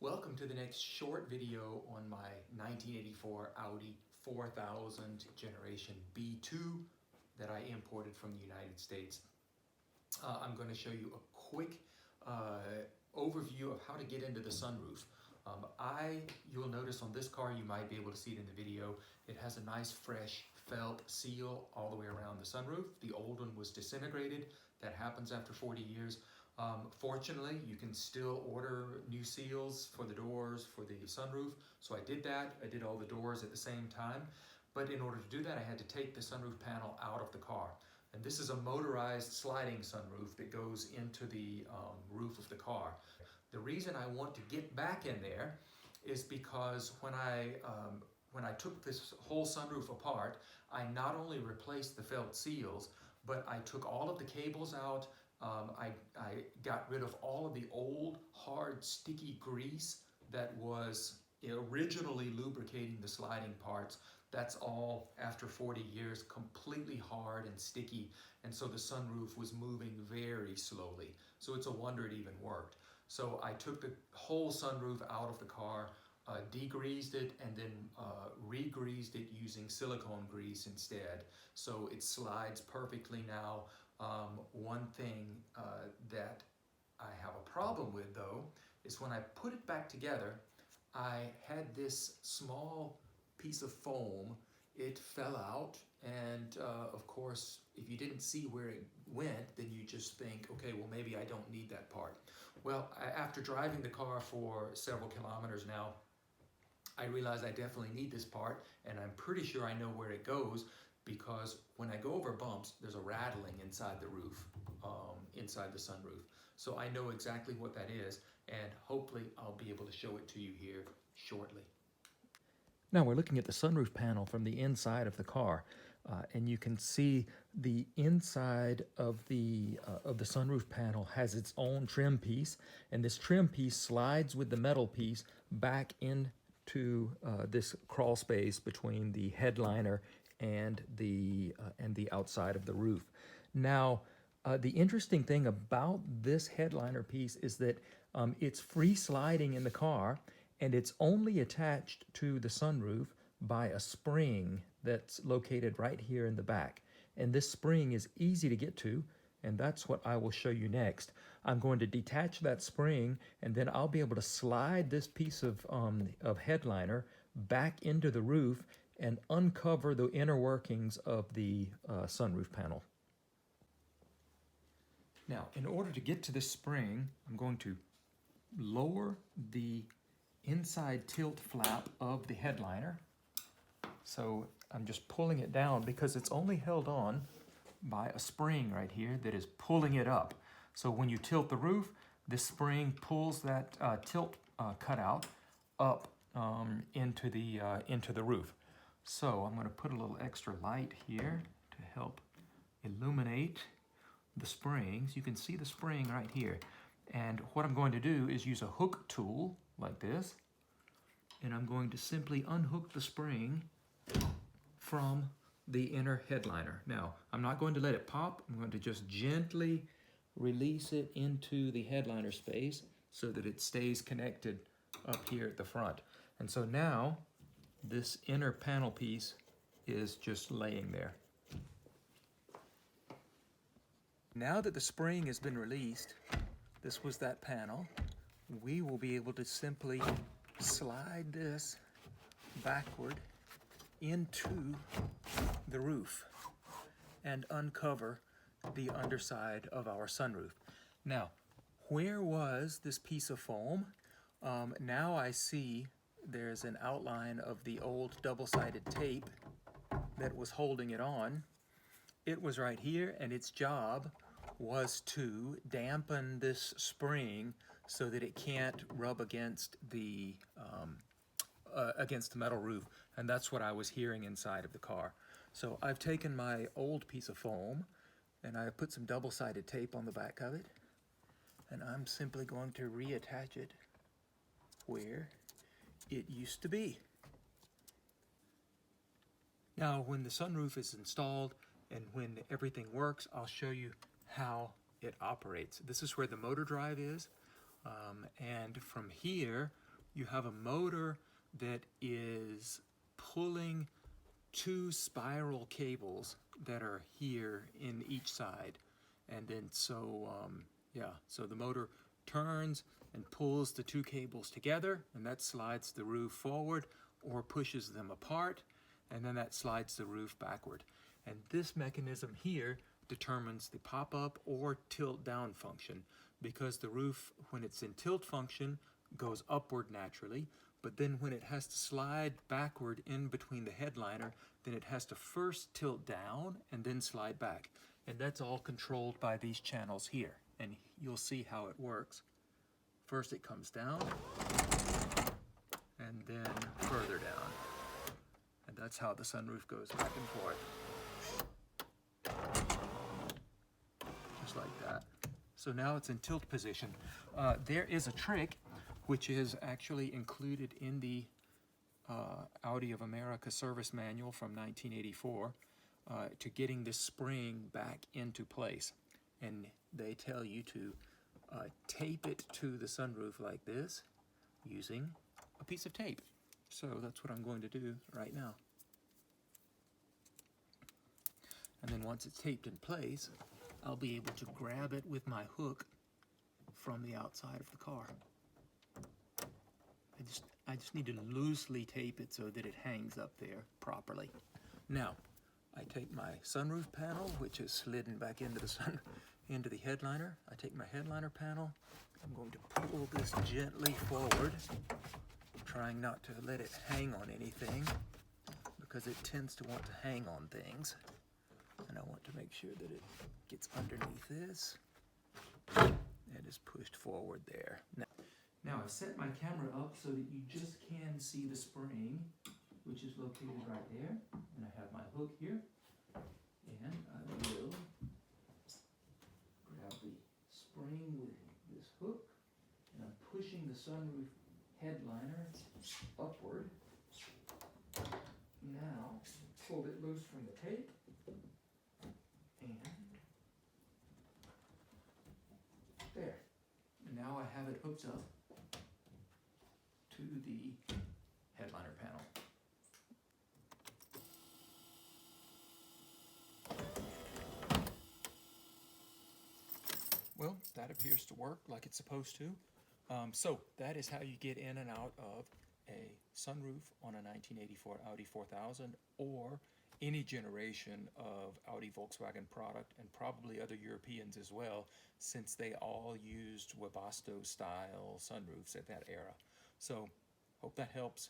Welcome to the next short video on my 1984 Audi 4000 Generation B2 that I imported from the United States. I'm going to show you a quick overview of how to get into the sunroof. You'll notice on this car, you might be able to see it in the video, it has a nice fresh felt seal all the way around the sunroof. The old one was disintegrated. That happens after 40 years. Fortunately, you can still order new seals for the doors for the sunroof. So I did that. I did all the doors at the same time. But in order to do that, I had to take the sunroof panel out of the car. And this is a motorized sliding sunroof that goes into the roof of the car. The reason I want to get back in there is because when I took this whole sunroof apart, I not only replaced the felt seals, but I took all of the cables out. I got rid of all of the old, hard, sticky grease that was originally lubricating the sliding parts. That's all, after 40 years, completely hard and sticky, and so the sunroof was moving very slowly. So it's a wonder it even worked. So I took the whole sunroof out of the car, degreased it, and then re-greased it using silicone grease instead. So it slides perfectly now. One thing that I have a problem with, though, is when I put it back together, I had this small piece of foam. It fell out, and of course, if you didn't see where it went, then you just think, okay, well, maybe I don't need that part. Well, after driving the car for several kilometers now, I realize I definitely need this part, and I'm pretty sure I know where it goes, because when I go over bumps, there's a rattling inside the roof, inside the sunroof. So I know exactly what that is, and hopefully I'll be able to show it to you here shortly. Now we're looking at the sunroof panel from the inside of the car, and you can see the inside of the sunroof panel has its own trim piece, and this trim piece slides with the metal piece back into this crawl space between the headliner and the outside of the roof. Now, the interesting thing about this headliner piece is that it's free sliding in the car, and it's only attached to the sunroof by a spring that's located right here in the back. And this spring is easy to get to, and that's what I will show you next. I'm going to detach that spring, and then I'll be able to slide this piece of headliner back into the roof and uncover the inner workings of the sunroof panel. Now, in order to get to this spring, I'm going to lower the inside tilt flap of the headliner. So I'm just pulling it down because it's only held on by a spring right here that is pulling it up. So when you tilt the roof, this spring pulls that tilt cutout up into the roof. So I'm going to put a little extra light here to help illuminate the springs. You can see the spring right here. And what I'm going to do is use a hook tool like this, and I'm going to simply unhook the spring from the inner headliner. Now, I'm not going to let it pop. I'm going to just gently release it into the headliner space so that it stays connected up here at the front. And so now, this inner panel piece is just laying there. Now that the spring has been released, this was that panel, we will be able to simply slide this backward into the roof and uncover the underside of our sunroof. Now, where was this piece of foam? Now I see there's an outline of the old double-sided tape that was holding it on. It was right here, and its job was to dampen this spring so that it can't rub against the metal roof, and that's what I was hearing inside of the car. So I've taken my old piece of foam and I've put some double-sided tape on the back of it, and I'm simply going to reattach it where it used to be. Now, when the sunroof is installed and when everything works, I'll show you how it operates. This is where the motor drive is, and from here you have a motor that is pulling two spiral cables that are here in each side. And then so the motor turns and pulls the two cables together, and that slides the roof forward or pushes them apart, and then that slides the roof backward. And this mechanism here determines the pop-up or tilt-down function, because the roof, when it's in tilt function, goes upward naturally, but then when it has to slide backward in between the headliner, then it has to first tilt down and then slide back. And that's all controlled by these channels here. And you'll see how it works. First it comes down, and then further down. And that's how the sunroof goes back and forth. Just like that. So now it's in tilt position. There is a trick which is actually included in the Audi of America service manual from 1984 to getting this spring back into place. And they tell you to tape it to the sunroof like this using a piece of tape. So that's what I'm going to do right now. And then once it's taped in place, I'll be able to grab it with my hook from the outside of the car. I just need to loosely tape it so that it hangs up there properly. Now, I take my sunroof panel, which is slidden back into the headliner. I take my headliner panel. I'm going to pull this gently forward, trying not to let it hang on anything, because it tends to want to hang on things. And I want to make sure that it gets underneath this. It is pushed forward there. Now I've set my camera up so that you just can see the spring, which is located right there. And I have my hook here. And I will grab the spring with this hook. And I'm pushing the sunroof headliner upward. Now, pull it loose from the tape. And there. Now I have it hooked up to the headliner panel. Well, that appears to work like it's supposed to. So that is how you get in and out of a sunroof on a 1984 Audi 4000 or any generation of Audi Volkswagen product, and probably other Europeans as well, since they all used Webasto style sunroofs at that era. So hope that helps.